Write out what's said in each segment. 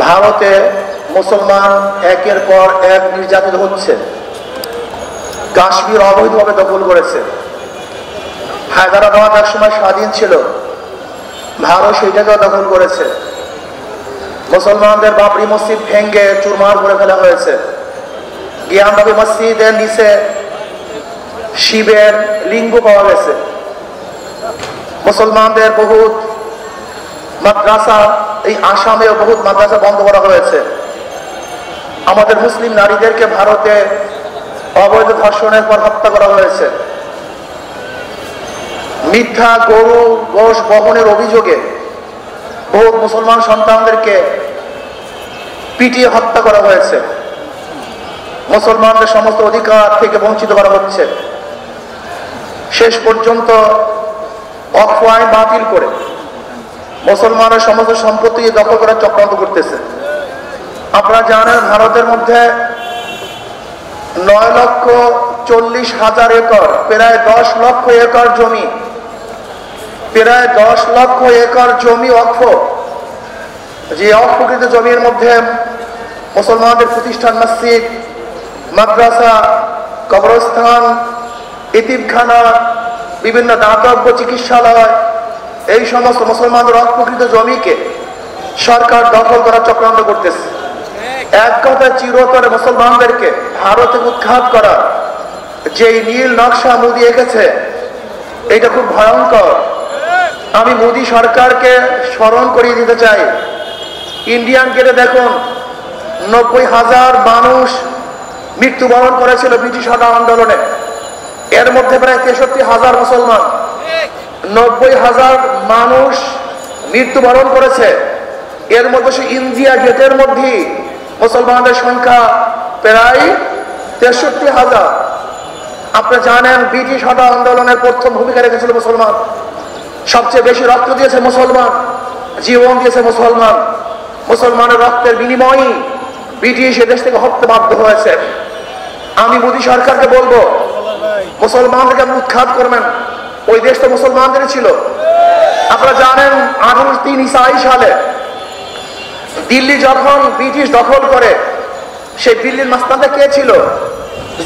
ভারতে মুসলমান একের পর এক নির্যাতিত হচ্ছে। কাশ্মীর অবৈধভাবে দখল করেছে। হায়দ্রাবাদ এক সময় স্বাধীন ছিল, ভারত সেইটাকেও দখল করেছে। মুসলমানদের বাবরি মসজিদ ভেঙ্গে চুরমার করে ফেলা হয়েছে। জ্ঞাননবী মসজিদের নিচে শিবের লিঙ্গ পাওয়া গেছে। মুসলমানদের বহুত মাদ্রাসা, এই আসামেও বহুত মাদ্রাসা বন্ধ করা হয়েছে। আমাদের মুসলিম নারীদেরকে ভারতে অবৈধ ধর্ষণের পর হত্যা করা হয়েছে। মিথ্যা গরু গোশ বহনের অভিযোগে বহু মুসলমান সন্তানদেরকে পিটিয়ে হত্যা করা হয়েছে। মুসলমানদের সমস্ত অধিকার থেকে বঞ্চিত করা হচ্ছে। শেষ পর্যন্ত ওয়াকফ আইন বাতিল করে মুসলমানের সমস্ত সম্পত্তি দখল করার চক্রান্ত করতেছে। আপনারা জানেন ভারতের মধ্যে 9,40,000 একর, প্রায় 10 লক্ষ একর জমি, প্রায় 10 লক্ষ একর জমি ওয়াকফ। যে অকৃত জমির মধ্যে মুসলমানদের প্রতিষ্ঠান, মসজিদ, মাদ্রাসা, কবরস্থান, ইতিমখানা, বিভিন্ন দাতব্য চিকিৎসালয়, এই সমস্ত মুসলমানদের অকৃত জমিকে সরকার দখল করার চক্রান্ত করতেছে। এক কথায় চিরতরে মুসলমানদেরকে ভারতে উৎখাত করা যে নীল নকশা মোদী এঁকেছে, এটা খুব ভয়ঙ্কর। আমি মোদী সরকারকে স্মরণ করিয়ে দিতে চাই, ইন্ডিয়ান গেটে দেখুন 90,000 মানুষ মৃত্যুবরণ করেছিল ব্রিটিশ আন্দোলনে। এর মধ্যে প্রায় 63,000 মুসলমান। 90,000 মানুষ মৃত্যুবরণ করেছে। এর মধ্যে সে ইন্ডিয়া গেটের মধ্যেই মুসলমানদের সংখ্যা প্রায় 63,000। আপনারা জানেন ব্রিটিশ আন্দোলনের প্রথম ভূমিকা রেখেছিল মুসলমান। সবচেয়ে বেশি রক্ত দিয়েছে মুসলমান, জীবন দিয়েছে মুসলমান। মুসলমানের রক্তের বিনিময়ে ব্রিটিশ এদেশ থেকে হত্যা বাধ্য হয়েছে। আমি মোদী সরকারকে বলবো, মুসলমানদেরকে আপনি উৎখাত করবেন। ওই দেশ তো মুসলমানদেরই ছিল। আপনারা জানেন 1803 সালে দিল্লি যখন ব্রিটিশ দখল করে, সেই দিল্লির মাস্তানটা কে ছিল?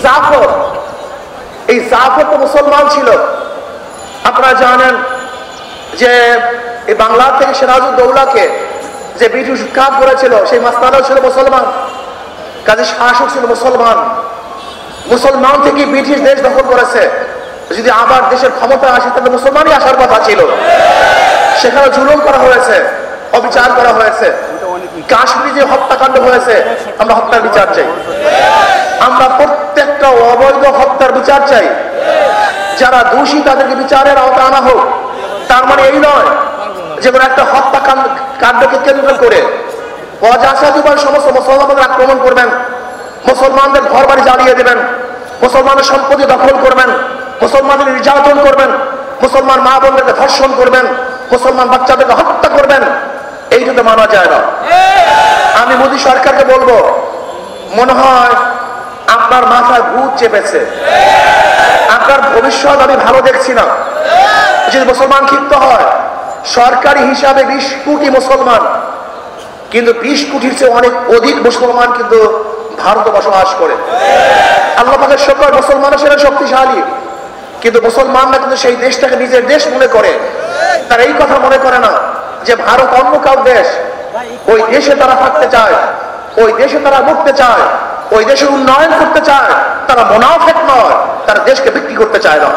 জাফর। এই জাফর তো মুসলমান ছিল। আপনারা জানেন যে এই বাংলা থেকে সিরাজউদ্দৌলাকে যে ব্রিটিশ উৎখাত করেছিল, সেই মাস্তানও ছিল মুসলমান, কাজে শাসক ছিল মুসলমান। মুসলমান থেকে ব্রিটিশ দেশ দখল করেছে। যদি আবার দেশের ক্ষমতা আসে তাহলে মুসলমানই আসার কথা ছিল। সেখানে জুলুম করা হয়েছে, অবিচার করা হয়েছে। কাশ্মীরে যে হত্যাকাণ্ড হয়েছে, আমরা হত্যার বিচার চাই। আমরা প্রত্যেকটা অবৈধ হত্যার বিচার চাই। যারা দোষী তাদেরকে বিচারের আওতায় আনা হোক। তার মানে এই নয় যে কোনো একটা হত্যাকাণ্ডকে কেন্দ্র করে অজাচারীবার সমস্ত মুসলমানদের আক্রমণ করবেন, মুসলমানদের ঘর বাড়ি জ্বালিয়ে দেবেন, মুসলমানের সম্পত্তি দখল করবেন, মুসলমানদের নির্যাতন করবেন, মুসলমান মা বোনদেরকে ধর্ষণ করবেন, মুসলমান বাচ্চাদেরকে হত্যা করবেন। এইটা তো মানা যায় না। আমি মোদী সরকারকে বলবো, মনে হয় আপনার মাথায় ভূত চেপেছে। আপনার ভবিষ্যৎ আমি ভালো দেখছি না। যদি মুসলমান ক্ষিপ্ত হয়, সরকারি হিসাবে 20 কোটি মুসলমান, কিন্তু 20 কোটির চেয়ে অনেক অধিক মুসলমান কিন্তু ভারতে বসবাস করে। আল্লাহ পাকের শুকর, মুসলমানের সেরা শক্তিশালী, কিন্তু মুসলমানরা কিন্তু সেই দেশটাকে নিজের দেশ মনে করে। তারা এই কথা মনে করে না যে ভারত অন্য কাউ দেশ। ওই দেশে তারা থাকতে চায়, ওই দেশে তারা মুক্তি চায়, ওই দেশের উন্নয়ন করতে চায়। তারা মুনাফিক নয়, তারা দেশকে বিক্রি করতে চায় না।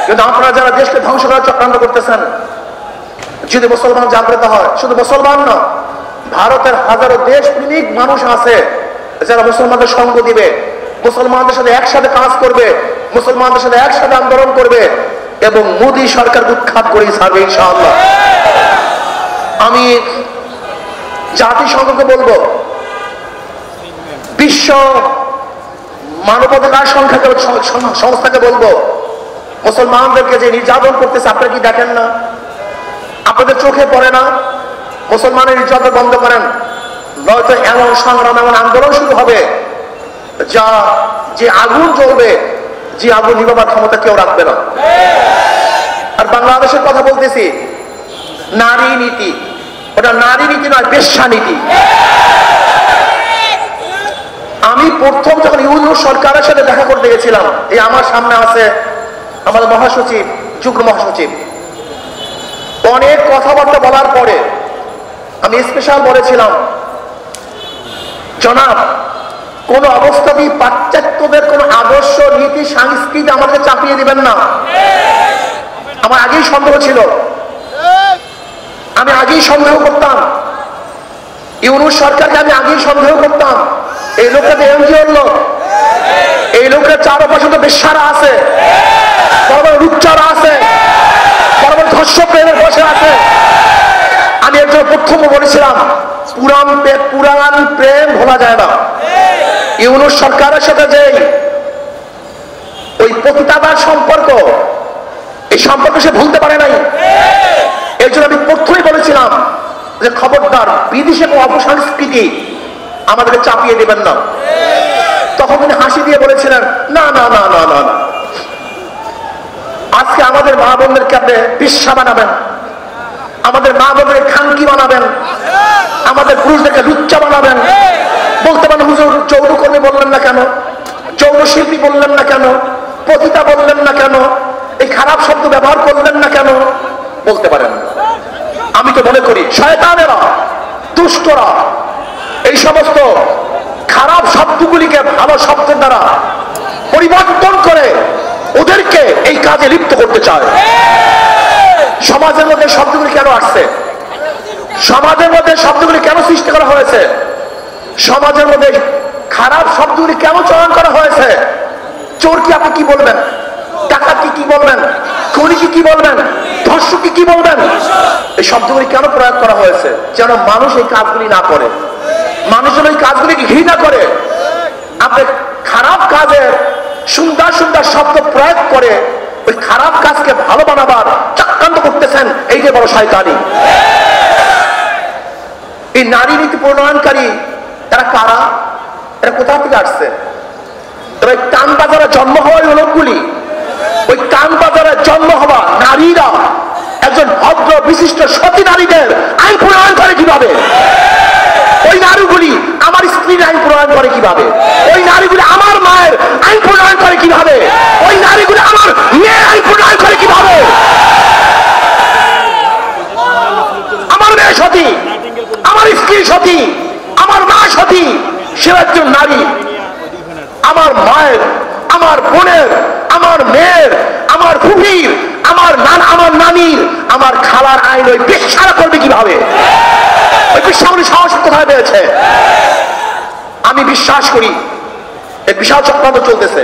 কিন্তু আপনারা যারা দেশকে ধ্বংস করার চক্রান্ত করতেছেন, যদি মুসলমান জাগ্রত হয়, শুধু মুসলমান না, ভারতের হাজারো দেশ প্রেমিক মানুষ আছে যারা মুসলমানদের সঙ্গ দিবে, মুসলমানদের সাথে একসাথে কাজ করবে, মুসলমানদের সাথে একসাথে আন্দোলন করবে এবং মোদী সরকার উৎখাত করে ছাড়বে ইনশাআল্লাহ। আমি জাতিসংঘকে বলবো, বিশ্ব মানবাধিকার সংস্থাকে বলবো, মুসলমানদেরকে যে নির্যাতন করতেছে আপনারা কি দেখেন না? আপনাদের চোখে পড়ে না? মুসলমানের নির্যাতন বন্ধ করেন, নয়তো এমন সংগ্রাম, এমন আন্দোলন শুরু হবে যা যে আগুন জ্বলবে, যে আগুন নিভাবার ক্ষমতা কেউ রাখবে না। আর বাংলাদেশের কথা বলতেছি, নারী নীতি, ওটা নারী নীতি নয়, বেশ্যা নীতি। আমি প্রথম যখন ইউনূস সরকারের সাথে দেখা করতে গেছিলাম, এই আমার সামনে আছে আমাদের মহাসচিব, যুগ্ম মহাসচিব, অনেক কথাবার্তা বলার পরে আমি স্পেশাল বলেছিলাম, জনাব কোন অবস্থাতেই পাশ্চাত্যদের কোন আদর্শ নীতি সংস্কৃতি আমাকে চাপিয়ে দিবেন না। আমার আগেই সন্দেহ ছিল, আমি আগেই সন্দেহ করতাম, ইউনূস সরকারকে আমি আগেই সন্দেহ করতাম। এই লোকটা তো এনজিওর লোক, এই লোকের চারপাশে তো বেশ্যারা আছে, বড় বড় রূপচারা আছে, বড় বড় ধর্ষক প্রেমের বসে আছে। আমি একজন প্রথম বলেছিলাম, পুরাণ প্রেম ভোলা যায় না। ইউনূস সরকারের সাথে যে ওই পতিতাদার সম্পর্ক, এই সম্পর্ক সে ভুলতে পারে নাই। এর জন্য আমি প্রথমেই বলেছিলাম যে খবরদার বিদেশে কোনো অপসংস্কৃতি আমাদেরকে চাপিয়ে দেবেন না। তখন তিনি হাসি দিয়ে বলেছিলেন, না না না না না না, আজকে আমাদের মা বোনদেরকে আপনি বেশ্যা বানাবেন, আমাদের মা বোনদেরকে খানকি বানাবেন, আমাদের পুরুষদেরকে লুচ্চা বানাবেন। বলতে পারেন হুজুর যৌনকর্মী বললেন না কেন, যৌন শিল্পী বললেন না কেন, পতিতা বললেন না কেন, এই খারাপ শব্দ ব্যবহার করলেন না কেন, বলতে পারেন। আমি তো মনে করি শয়তানেরা, দুষ্টরা এই সমস্ত খারাপ শব্দগুলিকে ভালো শব্দের দ্বারা পরিবর্তন করে ওদেরকে এই কাজে লিপ্ত করতে চায়। সমাজের মধ্যে শব্দগুলি কেন আসছে, সমাজের মধ্যে শব্দগুলি কেন সৃষ্টি করা হয়েছে, সমাজের মধ্যে খারাপ শব্দগুলি কেন চয়ন করা হয়েছে? চোর কি আপনি কি বলবেন, ডাকাত কি বলবেন, খুনি কি বলবেন, ধর্ষক কি বলবেন? এই শব্দগুলি কেন প্রয়োগ করা হয়েছে? যেন মানুষ এই কাজগুলি না করে, মানুষ যেন এই কাজগুলিকে ঘৃণা করে। আপনি খারাপ কাজে সুন্দর সুন্দর শব্দ প্রয়োগ করে ওই খারাপ কাজকে ভালো বানাবার চক্রান্ত করতেছেন, এই যে বড় শয়তানি। এই নারী নীতি প্রণয়নকারী তারা কারা, এরা কোথা থেকে আসছে? তারা ওই টান বাজারে জন্ম হওয়া লোকগুলি, ওই টান বাজারে জন্ম হওয়া নারীরা একজন ভদ্র বিশিষ্ট সতী নারীদের আইন প্রণয়ন করে কিভাবে? ওই নারীগুলি আমার স্ত্রীর আইন প্রণয়ন করে কিভাবে? ওই নারীগুলি আমার মায়ের আইন প্রণয়ন করে কিভাবে? ওই নারীগুলি আমার মেয়ের আইন প্রণয়ন করে কিভাবে? আমার মেয়ে সতী, আমার স্ত্রী সতী, আমার মা সতী, সে একজন নারী। আমার মায়ের, আমার বোনের, আমার মেয়ের, আমার ফুফির, আমার নানির, আমার খালার আইন ওই বেশ্যারা করবে কিভাবে? ওই বেশ্যাগুলি সাহস কোথায় পেয়েছে? আমি বিশ্বাস করি এই বিশাল চক্রান্ত চলতেছে।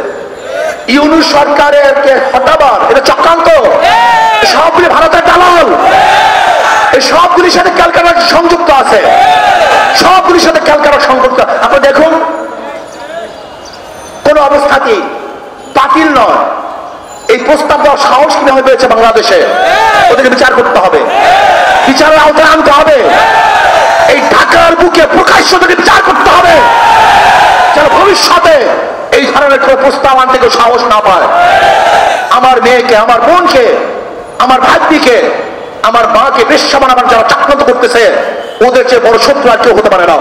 ইউনূস সরকারের কে হটাবার এটা চক্রান্ত। সবগুলি ভারতের দালাল, এই সবগুলির সাথে ক্যালকাটা সংযুক্ত আছে, সবগুলির সাথে ক্যালকাটা সংযুক্ত। আপনি দেখুন, কোন অবস্থাতেই বাতিল নয়। এই প্রস্তাব দেওয়ার সাহস কিভাবে পেয়েছে বাংলাদেশে? ওদেরকে বিচার করতে হবে, বিচারের আওতায় আনতে হবে। এই ঢাকার বুকে প্রকাশ্য থেকে বিচার করতে হবে, যেন ভবিষ্যতে এই ধরনের কোন প্রস্তাব আনতে কেউ সাহস না পায়। আমার মেয়েকে, আমার বোনকে, আমার ভাগ্নিকে, আমার মাকে বেশ্যা বানাবার যারা চক্রান্ত করতেছে, ওদের চেয়ে বড় শত্রু আর কেউ হতে পারে না।